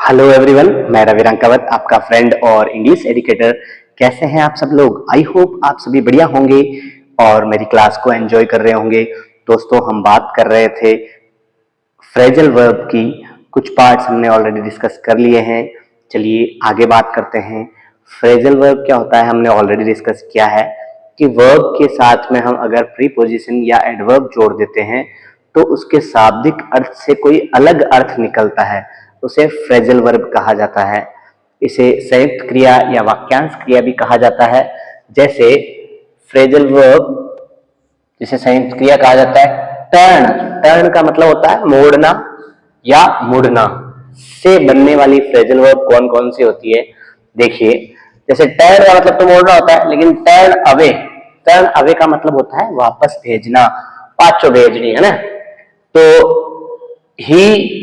Hello everyone, मैं रवि रंकावत, आपका friend और इंग्लिश एजुकेटर। कैसे हैं आप सब लोग? आई होप आप सभी बढ़िया होंगे और मेरी क्लास को एंजॉय कर रहे होंगे। दोस्तों, हम बात कर रहे थे फ्रेजल वर्ब की। कुछ पार्ट्स हमने ऑलरेडी डिस्कस कर लिए हैं। चलिए आगे बात करते हैं। फ्रेजल वर्ब क्या होता है हमने ऑलरेडी डिस्कस किया है कि वर्ब के साथ में हम अगर प्रीपोजिशन या एडवर्ब जोड़ देते हैं तो उसके शाब्दिक अर्थ से कोई अलग अर्थ निकलता है, उसे फ्रेजल वर्ब कहा जाता है। इसे संयुक्त क्रिया या वाक्यांश क्रिया भी कहा जाता है। जैसे फ्रेजल वर्ब जिसे संयुक्त क्रिया कहा जाता है टर्न। टर्न का मतलब होता है मोड़ना या मुड़ना। से बनने वाली फ्रेजल वर्ब कौन कौन सी होती है देखिए। जैसे टर्न का मतलब तो मोड़ना होता है, लेकिन टर्न अवे का मतलब होता है वापस भेजना, पाछो भेजनी, है ना। तो ही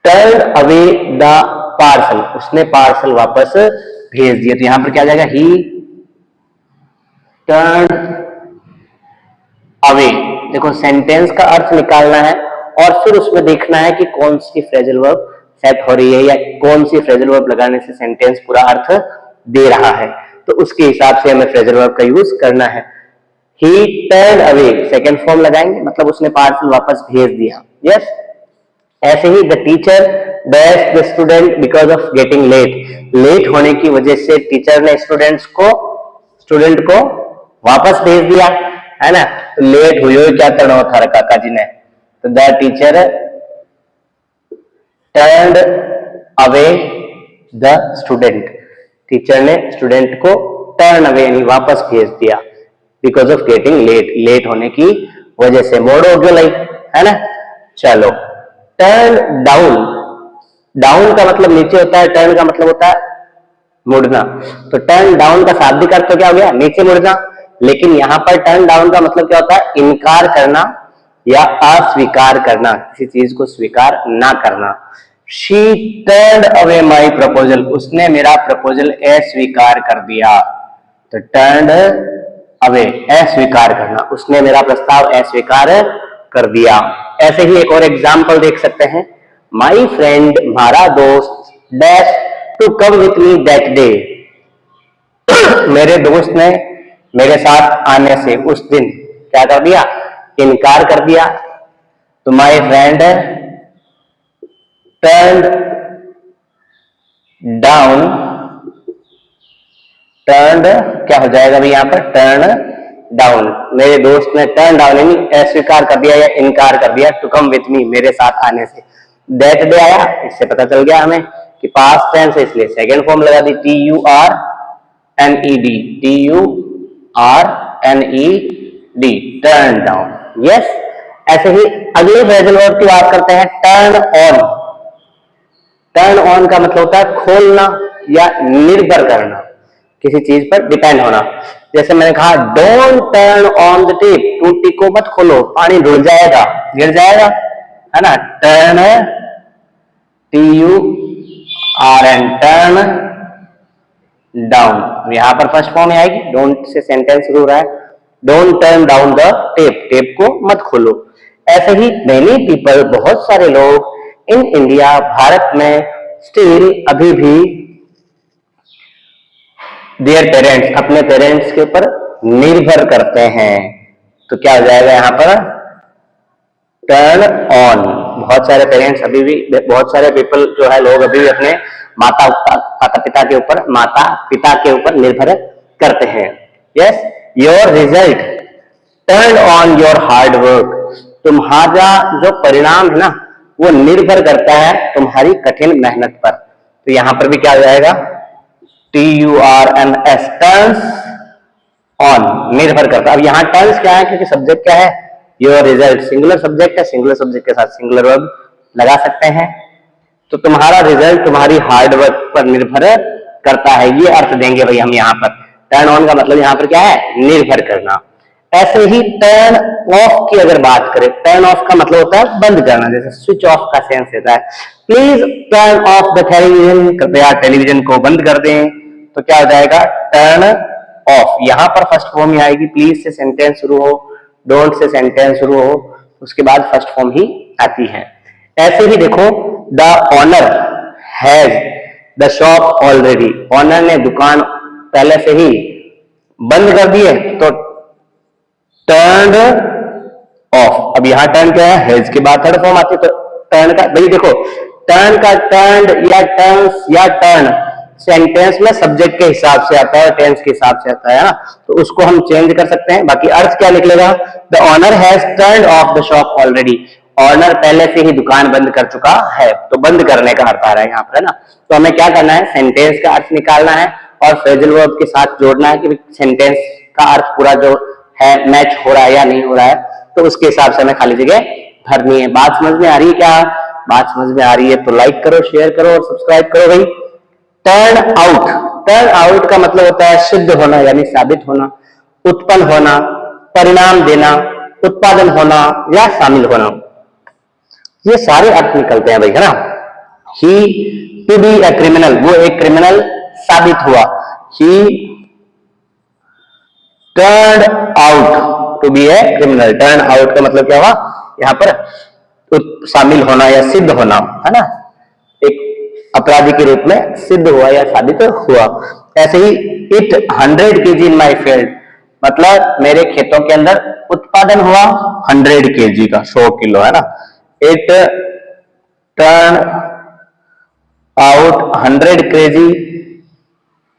टर्न अवे द पार्सल, उसने पार्सल वापस भेज दिया। तो यहां पर क्या आ जाएगा? ही टर्न अवे। देखो, सेंटेंस का अर्थ निकालना है और फिर उसमें देखना है कि कौन सी फ्रेजल वर्ब सेट हो रही है या कौन सी फ्रेजल वर्ब लगाने से सेंटेंस पूरा अर्थ दे रहा है। तो उसके हिसाब से हमें फ्रेजल वर्ब का यूज करना है। He turn away, second form लगाएंगे, मतलब उसने पार्सल वापस भेज दिया। यस। ऐसे ही the teacher dash the student because of getting late. Late होने की वजह से टीचर ने स्टूडेंट को वापस भेज दिया, है ना। तो लेट हुई क्या करना था काका जी ने, तो the teacher turned away the student. Teacher ने स्टूडेंट को टर्न अवे यानी वापस भेज दिया because of getting late, late होने की वजह से। मोड़ो क्यों लाई, है ना। चलो, टर्न डाउन। डाउन का मतलब नीचे होता है, टर्न का मतलब होता है मुड़ना। तो टर्न डाउन का शाब्दिक अर्थ तो क्या हो गया? नीचे मुड़ना। लेकिन यहां पर टर्न डाउन का मतलब क्या होता है? इनकार करना या अस्वीकार करना, किसी चीज को स्वीकार ना करना। She turned away my proposal, उसने मेरा प्रपोजल अस्वीकार कर दिया। तो टर्न्ड अवे, अस्वीकार करना, उसने मेरा प्रस्ताव अस्वीकार कर दिया। ऐसे ही एक और एग्जाम्पल देख सकते हैं। माई फ्रेंड, हमारा दोस्त, dash to come with me that day. मेरे दोस्त ने मेरे साथ आने से उस दिन क्या कर दिया? इनकार कर दिया। तो my friend turned down, turned क्या हो जाएगा भाई यहां पर? Turn down. मेरे दोस्त ने टर्न डाउन यानी अस्वीकार कर दिया या इनकार कर दिया टू कम विथ मी, मेरे साथ आने से। दैट डे आया, इससे पता चल गया हमें कि पास्ट टेंस है, इसलिए सेकेंड फॉर्म लगा दी T U R N E D, T U R N E D, turn down. Yes. ऐसे ही अगले फ्रेजल वर्ब की बात करते हैं, टर्न ऑन। टर्न ऑन का मतलब होता है खोलना या निर्भर करना, किसी चीज पर डिपेंड होना। जैसे मैंने कहा don't turn on the tap, टूटी को मत खोलो, पानी ढुल जाएगा, गिर जाएगा, है ना। Turn T U R N, turn down. यहां पर फर्स्ट फॉर्म में आएगी, डोंट से सेंटेंस शुरू हो रहा है। Don't turn down the tap, tap को मत खोलो। ऐसे ही मेनी पीपल, बहुत सारे लोग, इन इंडिया, भारत में, स्टिल अभी भी, देयर पेरेंट्स, अपने पेरेंट्स के ऊपर निर्भर करते हैं। तो क्या हो जाएगा यहां पर? Turn on. बहुत सारे पेरेंट्स अभी भी, बहुत सारे पीपल जो है, लोग अभी भी अपने माता पिता के ऊपर निर्भर करते हैं। Yes. Your result turn on your hard work. तुम्हारा जो परिणाम है ना, वो निर्भर करता है तुम्हारी कठिन मेहनत पर। तो यहां पर भी क्या हो जाएगा? T U R N S, turns on, निर्भर करता। अब यहाँ टर्न्स क्या है? क्योंकि सब्जेक्ट क्या है? योर रिजल्ट, सिंगुलर सब्जेक्ट है, सिंगुलर सब्जेक्ट के साथ सिंगुलर वर्ब लगा सकते हैं। तो तुम्हारा रिजल्ट तुम्हारी हार्ड वर्क पर निर्भर करता है, ये अर्थ देंगे भाई हम यहाँ पर। टर्न ऑन का मतलब यहाँ पर क्या है? निर्भर करना। ऐसे ही टर्न ऑफ की अगर बात करें, टर्न ऑफ का मतलब होता है बंद करना, जैसे स्विच ऑफ का सेंस देता है। Please turn off the television, कृपया टेलीविजन को बंद कर दें। तो क्या हो जाएगा? Turn off. यहां पर फर्स्ट फॉर्म ही आएगी, प्लीज से सेंटेंस शुरू हो, डोंट से सेंटेंस शुरू हो, उसके बाद फर्स्ट फॉर्म ही आती है। ऐसे ही देखो, the owner has the shop already, owner ने दुकान पहले से ही बंद कर दी है, तो टर्न ऑफ। अब यहां टर्न क्या है, हैज के बाद थर्ड फॉर्म आती है, तो टर्न का भाई देखो, टर्न का टर्न या टर्न्स या टर्न सेंटेंस में सब्जेक्ट के हिसाब से आता है, टेंस के हिसाब से आता है ना, तो उसको हम चेंज कर सकते हैं। बाकी अर्थ क्या निकलेगा, the owner has turn off the shop already, owner पहले से ही दुकान बंद कर चुका है, तो बंद करने का अर्थ आ रहा है यहाँ पर, है ना। तो हमें क्या करना है, सेंटेंस का अर्थ निकालना है और फ्रेजल वर्ब के साथ जोड़ना है कि सेंटेंस का अर्थ पूरा जो है मैच हो रहा है या नहीं हो रहा है, तो उसके हिसाब से हमें खाली जगह भरनी है। बात समझ में आ रही है क्या, बात समझ में आ रही है तो लाइक करो, शेयर करो और सब्सक्राइब करो भाई। टर्न आउट, टर्न आउट का मतलब होता है सिद्ध होना यानी साबित होना, उत्पन्न होना, परिणाम देना, उत्पादन होना या शामिल होना, ये सारे अर्थ निकलते हैं भाई, है ना। He to be a criminal, वो एक क्रिमिनल साबित हुआ। He turn out to be a criminal, turn out का मतलब क्या हुआ यहाँ पर शामिल होना या सिद्ध होना, है ना, एक अपराधी के रूप में सिद्ध हुआ या साबित हुआ। ऐसे ही it 100 kg in my field, मतलब मेरे खेतों के अंदर उत्पादन हुआ 100 kg का, 100 किलो, है ना। इट टर्न आउट 100 kg,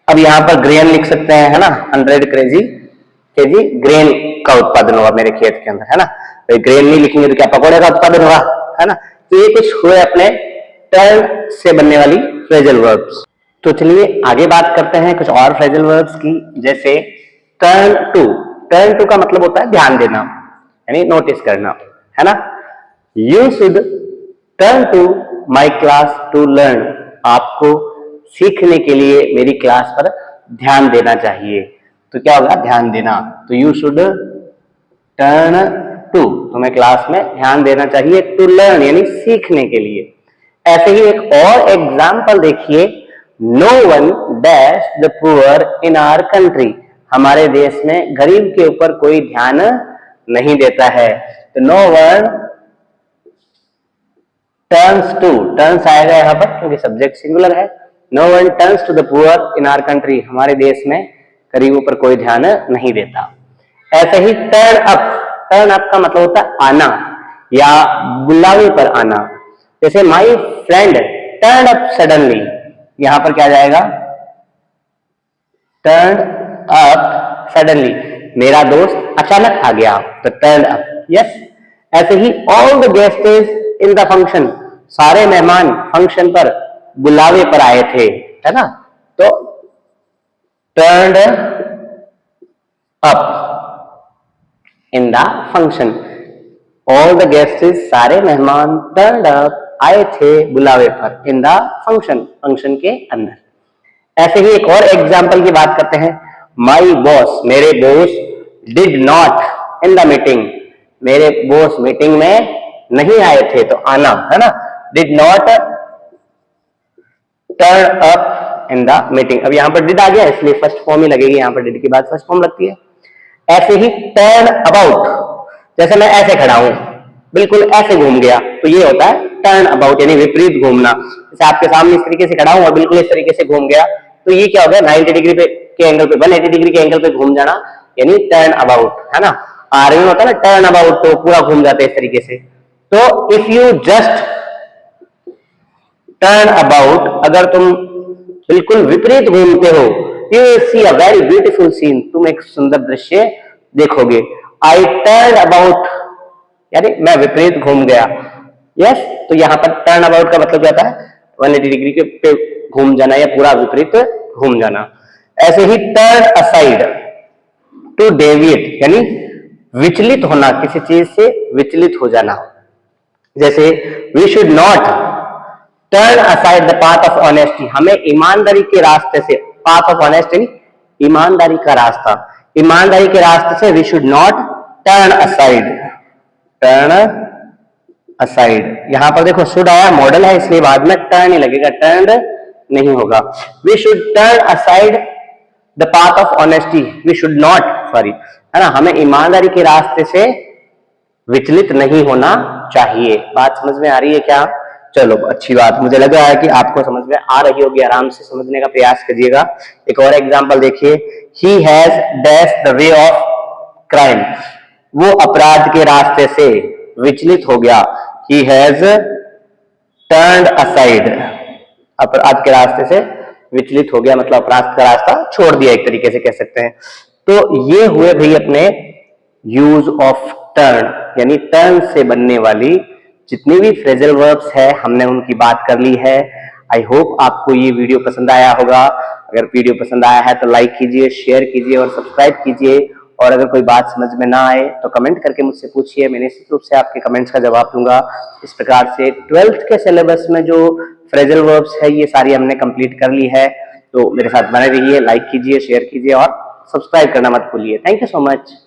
अब यहां पर ग्रेन लिख सकते हैं, है ना, 100 kg ग्रेन का उत्पादन हुआ मेरे खेत के अंदर, है ना। तो ग्रेन नहीं लिखेंगे तो क्या पकौड़े का उत्पादन हुआ, है ना। तो ये कुछ हुए अपने टर्न से बनने वाली फ्रेजल वर्ब्स। तो चलिए आगे बात करते हैं कुछ और फ्रेजल वर्ब्स की, जैसे टर्न टू। टर्न टू का मतलब होता है ध्यान देना यानी नोटिस करना, है ना। You should turn to my class to learn, आपको सीखने के लिए मेरी क्लास पर ध्यान देना चाहिए। तो क्या होगा, ध्यान देना, तो यू शुड टर्न टू, तुम्हें क्लास में ध्यान देना चाहिए, टू लर्न यानी सीखने के लिए। ऐसे ही एक और एग्जाम्पल देखिए, no one dash the poor in our country, हमारे देश में गरीब के ऊपर कोई ध्यान नहीं देता है। तो no one turns to, turns आएगा यहाँ पर क्योंकि सब्जेक्ट सिंगुलर है। No one turns to the poor in our country, हमारे देश में गरीबों पर कोई ध्यान नहीं देता। ऐसे ही टर्न अप, टर्न अप का मतलब होता है आना या बुलावे पर आना। जैसे my friend turn up suddenly, यहां पर क्या जाएगा, टर्न अप सडनली, मेरा दोस्त अचानक आ गया, तो टर्न अप, यस। ऐसे ही all the guests in the function, सारे मेहमान फंक्शन पर बुलावे पर आए थे, है ना। तो turn up in the function, all the guests, सारे मेहमान, टर्न अप, आए थे बुलावे पर, इन द फंक्शन, फंक्शन के अंदर। ऐसे ही एक और एग्जाम्पल की बात करते हैं, माई बॉस, मेरे boss, did not in the meeting, मेरे बॉस मीटिंग में नहीं आए थे, तो आना, है ना। Did not turn up in the meeting, अब यहां पर डिड आ गया इसलिए फर्स्ट फॉर्म ही लगेगी, यहां पर डिड के बाद फर्स्ट फॉर्म लगती है। ऐसे ही टर्न अबाउट, जैसे मैं ऐसे खड़ा हूं, बिल्कुल ऐसे घूम गया, तो ये होता है टर्न अबाउट यानी विपरीत घूमना। जैसे आपके सामने इस तरीके से खड़ा हूं और बिल्कुल इस तरीके से घूम गया, तो ये क्या हो गया, 90 डिग्री पे के एंगल पे, 180 डिग्री के एंगल पे घूम जाना यानी टर्न अबाउट, है ना। आर्मी में होता है ना टर्न अबाउट, तो पूरा घूम जाते हैं इस तरीके से। तो if you just turn about, अगर तुम बिल्कुल विपरीत घूमते हो, you will see a very beautiful scene, तुम एक सुंदर दृश्य देखोगे। आई टर्न अबाउट यानी मैं विपरीत घूम गया, यस। तो यहाँ पर टर्न अबाउट का मतलब क्या होता है, 180 डिग्री के पे घूम जाना या पूरा विपरीत घूम जाना। ऐसे ही टर्न असाइड, टू डेविएट यानी विचलित होना, किसी चीज से विचलित हो जाना। जैसे we should not turn aside the path of honesty, हमें ईमानदारी के रास्ते से, पाथ ऑफ ऑनेस्टी ईमानदारी का रास्ता, ईमानदारी के रास्ते से we should not turn aside, turn aside. यहां पर देखो शुड आया, मॉडल है इसलिए बाद में टर्न ही लगेगा, टर्न नहीं होगा। We should turn aside the path of honesty, we should not, sorry, है ना, हमें ईमानदारी के रास्ते से विचलित नहीं होना चाहिए। बात समझ में आ रही है क्या? चलो अच्छी बात, मुझे लग रहा है कि आपको समझ में आ रही होगी, आराम से समझने का प्रयास करिएगा। एक और एग्जांपल देखिए, he has dash the way of crime, वो अपराध के रास्ते से विचलित हो गया। ही हैज टर्न्ड असाइड, अपराध के रास्ते से विचलित हो गया, मतलब अपराध का रास्ता छोड़ दिया, एक तरीके से कह सकते हैं। तो ये हुए भाई अपने यूज ऑफ टर्न, यानी टर्न से बनने वाली जितनी भी फ्रेजल वर्ब्स है हमने उनकी बात कर ली है। आई होप आपको ये वीडियो पसंद आया होगा। अगर वीडियो पसंद आया है तो लाइक कीजिए, शेयर कीजिए और सब्सक्राइब कीजिए। और अगर कोई बात समझ में ना आए तो कमेंट करके मुझसे पूछिए, मैं निश्चित रूप से आपके कमेंट्स का जवाब दूंगा। इस प्रकार से 12th के सिलेबस में जो फ्रेजल वर्ब्स है ये सारी हमने कंप्लीट कर ली है। तो मेरे साथ बने रहिए, लाइक कीजिए, शेयर कीजिए और सब्सक्राइब करना मत भूलिए। Thank you so much.